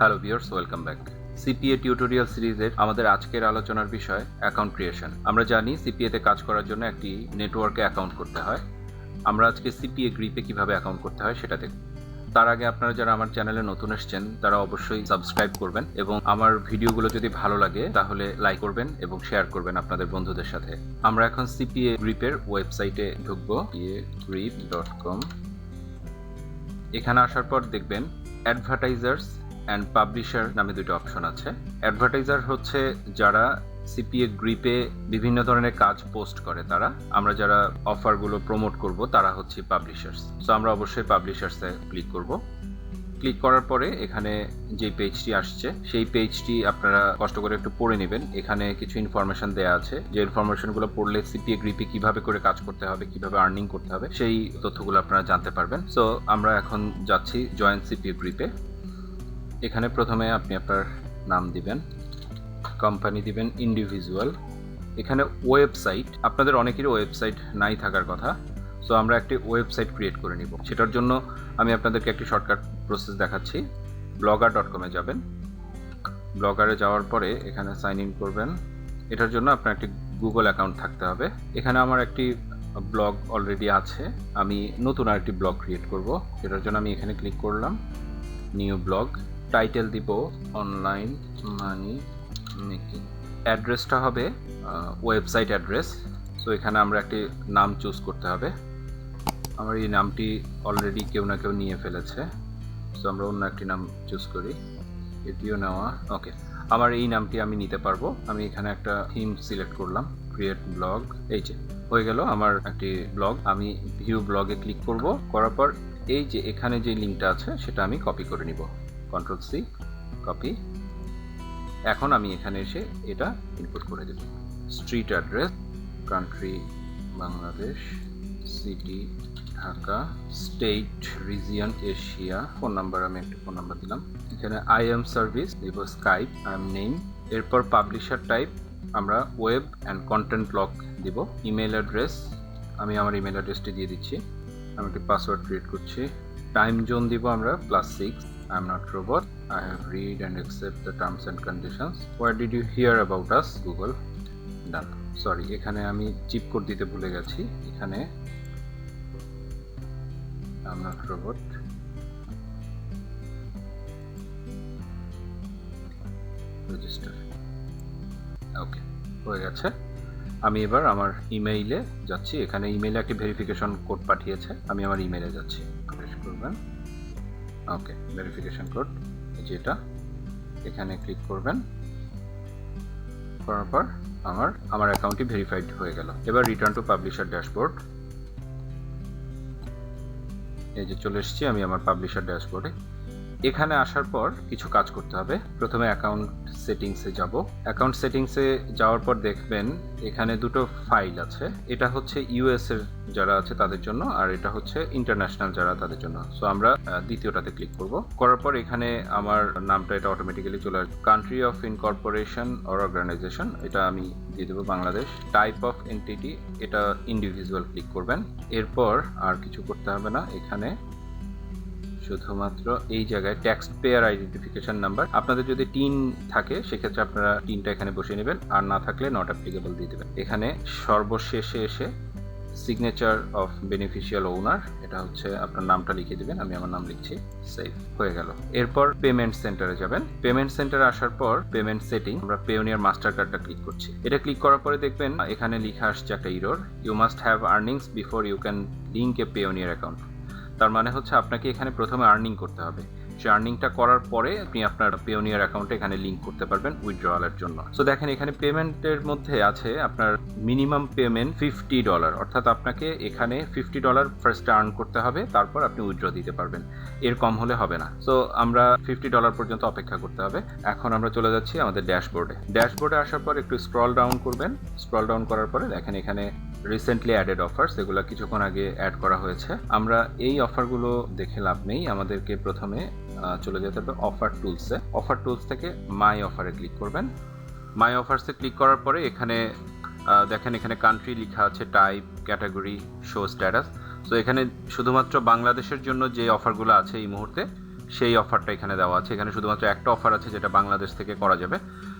Hello viewers, welcome back. CPA tutorial সিরিজের আমাদের আজকের আলোচনার বিষয় অ্যাকাউন্ট ক্রিয়েশন। আমরা জানি সিপিএতে কাজ করার জন্য একটি নেটওয়ার্কে অ্যাকাউন্ট করতে হয়। আমরা আজকে সিপিএ গ্রিপে কিভাবে অ্যাকাউন্ট করতে হয় সেটা দেখব। তার আগে আপনারা যারা আমার চ্যানেলে নতুন এসেছেন তারা অবশ্যই সাবস্ক্রাইব করবেন এবং আমার ভিডিওগুলো যদি ভালো লাগে তাহলে লাইক করবেন এবং শেয়ার করবেন আপনাদের বন্ধুদের সাথে। আমরা এখন সিপিএ গ্রিপের ওয়েবসাইটে ঢুকবো, cpagrip.com। এখানে আসার পর দেখবেন অ্যাডভার্টাইজার্স অ্যান্ড পাবলিশার নামে দুটো অপশন আছে। অ্যাডভার্টাইজার হচ্ছে যারা সিপিএ গ্রিপে বিভিন্ন ধরনের কাজ পোস্ট করে তারা, আমরা যারা অফারগুলো প্রমোট করব তারা হচ্ছে পাবলিশার্স। সো আমরা অবশ্যই পাবলিশার্সে ক্লিক করব। ক্লিক করার পরে এখানে যে পেজটি আসছে সেই পেজটি আপনারা কষ্ট করে একটু পড়ে নেবেন। এখানে কিছু ইনফরমেশন দেওয়া আছে, যে ইনফরমেশনগুলো পড়লে সিপিএ গ্রিপে কিভাবে করে কাজ করতে হবে, কিভাবে আর্নিং করতে হবে সেই তথ্যগুলো আপনারা জানতে পারবেন। সো আমরা এখন যাচ্ছি জয়েন সিপিএ গ্রিপে। এখানে প্রথমে আপনি আপনার নাম দিবেন, কোম্পানি দিবেন ইন্ডিভিজুয়াল। এখানে ওয়েবসাইট, আপনাদের অনেকেরই ওয়েবসাইট নাই থাকার কথা। সো আমরা একটি ওয়েবসাইট ক্রিয়েট করে নিব। সেটার জন্য আমি আপনাদেরকে একটি শর্টকাট প্রসেস দেখাচ্ছি। blogger.com-এ যাবেন। ব্লগারে যাওয়ার পরে এখানে সাইন ইন করবেন। এটার জন্য আপনার একটি গুগল অ্যাকাউন্ট থাকতে হবে। এখানে আমার একটি ব্লগ অলরেডি আছে, আমি নতুন আরেকটি ব্লগ ক্রিয়েট করব। সেটার জন্য আমি এখানে ক্লিক করলাম, নিউ ব্লগ। টাইটেল দিব অনলাইন মানি মেকিং। অ্যাড্রেসটা হবে ওয়েবসাইট অ্যাড্রেস। সো এখানে আমরা একটি নাম চুজ করতে হবে। আমার এই নামটি অলরেডি কেউ না কেউ নিয়ে ফেলেছে, সো আমরা অন্য একটি নাম চুজ করি। এটিও নেওয়া ওকে। আমার এই নামটি আমি নিতে পারবো। আমি এখানে একটা থিম সিলেক্ট করলাম, ক্রিয়েট ব্লগ। এই যে হয়ে গেল আমার একটি ব্লগ। আমি ভিউ ব্লগে ক্লিক করব, করার পর এই যে এখানে যে লিঙ্কটা আছে সেটা আমি কপি করে নিব, Ctrl+C, কপি। এখন আমি এখানে এসে এটা ইনপুট করে দেব। Street address, country Bangladesh, city Dhaka, state region Asia, phone number আমি একটা ফোন নাম্বার দিলাম। এখানে আই এম সার্ভিস দিব, স্কাইপ, আই এম নেম। এরপর পাবলিশার টাইপ আমরা ওয়েব অ্যান্ড কন্টেন্ট ব্লগ দিব। ইমেল অ্যাড্রেস আমি আমার ইমেল অ্যাড্রেসটি দিয়ে দিচ্ছি। আমি একটি পাসওয়ার্ড ক্রিয়েট করছি। টাইম জোন দিব আমরা +6। I am not robot. I have read and accept the terms and conditions. Where did you hear about us? Google. Done. Sorry, এখানে আমি চিপ কোড দিতে ভুলে গেছি। এখানে I am not robot. Register. Okay, হয়ে গেছে। আমি এবার আমার ইমেইলে যাচ্ছি। এখানে ইমেইলে একটি ভেরিফিকেশন কোড পাঠিয়েছে, আমি আমার ইমেইলে যাচ্ছি। প্রেস করবেন, ওকে, ভেরিফিকেশন কোড যেটা, এখানে ক্লিক করবেন। করার পর আমার অ্যাকাউন্টটি ভেরিফাইড হয়ে গেল। এবার রিটার্ন টু পাবলিশার ড্যাশবোর্ড। এই যে চলে এসেছি আমি আমার পাবলিশার ড্যাশবোর্ডে। এখানে আসার পর কিছু কাজ করতে হবে। প্রথমে অ্যাকাউন্ট সেটিংসে যাব। অ্যাকাউন্ট সেটিংসে যাওয়ার পর দেখবেন এখানে দুটো ফাইল আছে। এটা হচ্ছে ইউএস এর যারা আছে তাদের জন্য, আর এটা হচ্ছে ইন্টারন্যাশনাল যারা তাদের জন্য। সো আমরা দ্বিতীয়টাতে ক্লিক করব। করার পর এখানে আমার নামটা এটা অটোমেটিক্যালি চলে আসবে। Country of incorporation or organization এটা আমি দিয়ে দেবো বাংলাদেশ। টাইপ অফ এন্টিটি এটা ইন্ডিভিজুয়াল ক্লিক করবেন। এরপর আর কিছু করতে হবে না। এখানে শুধুমাত্র এই জায়গায় ট্যাক্স পেয়ার আইডেন্টিফিকেশন নাম্বার, আপনাদের যদি টিন থাকে সেক্ষেত্রে আপনারা টিনটা এখানে বসিয়ে নেবেন, আর না থাকলে নট অ্যাপ্লিকেবল দিয়ে দেবেন। এখানে সর্বশেষে এসে সিগনেচার অফ বেনিফিশিয়াল ওনার, এটা হচ্ছে আপনার নামটা লিখে দেবেন। আমি আমার নাম লিখছি, সেভ হয়ে গেল। এরপর পেমেন্ট সেন্টারে যাবেন। পেমেন্ট সেন্টারে আসার পর পেমেন্ট সেটিং, আমরা পেওনিয়ার মাস্টার কার্ডটা ক্লিক করছি। এটা ক্লিক করার পরে দেখবেন এখানে লেখা আসছে একটা error, you must have earnings before you can link a Payoneer account. তার মানে হচ্ছে আপনাকে এখানে প্রথমে আর্নিং করতে হবে। সেই আর্নিংটা করার পরে আপনি আপনার পেওনিয়ার অ্যাকাউন্টে এখানে লিঙ্ক করতে পারবেন উইথড্রয়ালের জন্য। সো দেখেন এখানে পেমেন্টের মধ্যে আছে আপনার মিনিমাম পেমেন্ট $50, অর্থাৎ আপনাকে এখানে $50 ফার্স্ট আর্ন করতে হবে, তারপর আপনি উইথড্র দিতে পারবেন। এর কম হলে হবে না। সো আমরা $50 পর্যন্ত অপেক্ষা করতে হবে। এখন আমরা চলে যাচ্ছি আমাদের ড্যাশবোর্ডে। ড্যাশবোর্ডে আসার পর একটু স্ক্রল ডাউন করবেন। স্ক্রল ডাউন করার পরে দেখেন এখানে রিসেন্টলি অ্যাডেড অফার্স, এগুলো কিছুক্ষণ আগে অ্যাড করা হয়েছে। আমরা এই অফারগুলো দেখে লাভ নেই, আমাদেরকে প্রথমে চলে যেতে হবে অফার টুলসে। অফার টুলস থেকে মাই অফারে ক্লিক করবেন। মাই অফার্সে ক্লিক করার পরে এখানে দেখেন এখানে কান্ট্রি লেখা আছে, type, category, show status. So এখানে শুধুমাত্র বাংলাদেশের জন্য যে অফারগুলো আছে এই মুহূর্তে সেই অফারটা এখানে দেওয়া আছে। এখানে শুধুমাত্র একটা অফার আছে যেটা বাংলাদেশ থেকে করা যাবে।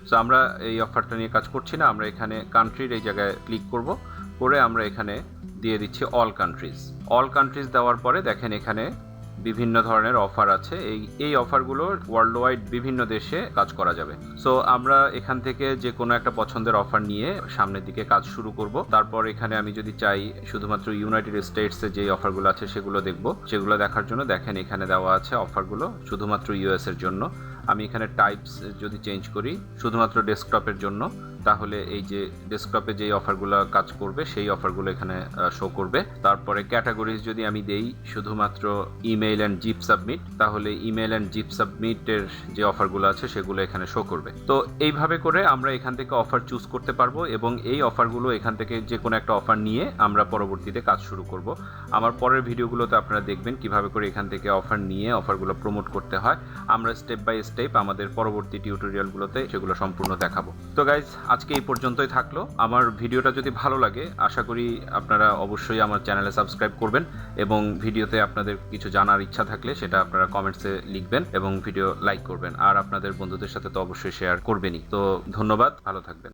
সো আমরা এই অফারটা নিয়ে কাজ করছি না, আমরা এখানে কান্ট্রির এই জায়গায় ক্লিক করব, করে আমরা এখানে দিয়ে দিচ্ছি অল কান্ট্রিজ দেওয়ার পরে দেখেন এখানে বিভিন্ন ধরনের অফার আছে। এই অফারগুলো ওয়ার্ল্ড ওয়াইড বিভিন্ন দেশে কাজ করা যাবে। সো আমরা এখান থেকে যে কোনো একটা পছন্দের অফার নিয়ে সামনের দিকে কাজ শুরু করব। তারপর এখানে আমি যদি চাই শুধুমাত্র ইউনাইটেড স্টেটসে যে অফারগুলো আছে সেগুলো দেখব। সেগুলো দেখার জন্য দেখেন এখানে দেওয়া আছে অফারগুলো শুধুমাত্র ইউএস এর জন্য। আমি এখানে টাইপস যদি চেঞ্জ করি শুধুমাত্র ডেস্কটপের জন্য, তাহলে এই যে ডেস্কটপে যেই অফারগুলো কাজ করবে সেই অফারগুলো এখানে শো করবে। তারপরে ক্যাটাগরিজ যদি আমি দেই শুধুমাত্র ইমেইল অ্যান্ড জিপ সাবমিট, তাহলে ইমেইল অ্যান্ড জিপ সাবমিটের যে অফারগুলো আছে সেগুলো এখানে শো করবে। তো এইভাবে করে আমরা এখান থেকে অফার চুজ করতে পারবো এবং এই অফারগুলো এখান থেকে যে কোনো একটা অফার নিয়ে আমরা পরবর্তীতে কাজ শুরু করব। আমার পরের ভিডিওগুলোতে আপনারা দেখবেন কিভাবে করে এখান থেকে অফার নিয়ে অফারগুলো প্রমোট করতে হয়। আমরা স্টেপ বাই স্টেপ আমাদের পরবর্তী টিউটোরিয়ালগুলোতে সেগুলো সম্পূর্ণ দেখাবো। তো গাইজ, আজকে এই পর্যন্তই থাকলো। আমার ভিডিওটা যদি ভালো লাগে আশা করি আপনারা অবশ্যই আমার চ্যানেলে সাবস্ক্রাইব করবেন এবং ভিডিওতে আপনাদের কিছু জানার ইচ্ছা থাকলে সেটা আপনারা কমেন্টসে লিখবেন এবং ভিডিও লাইক করবেন, আর আপনাদের বন্ধুদের সাথে তো অবশ্যই শেয়ার করবেনই। তো ধন্যবাদ, ভালো থাকবেন।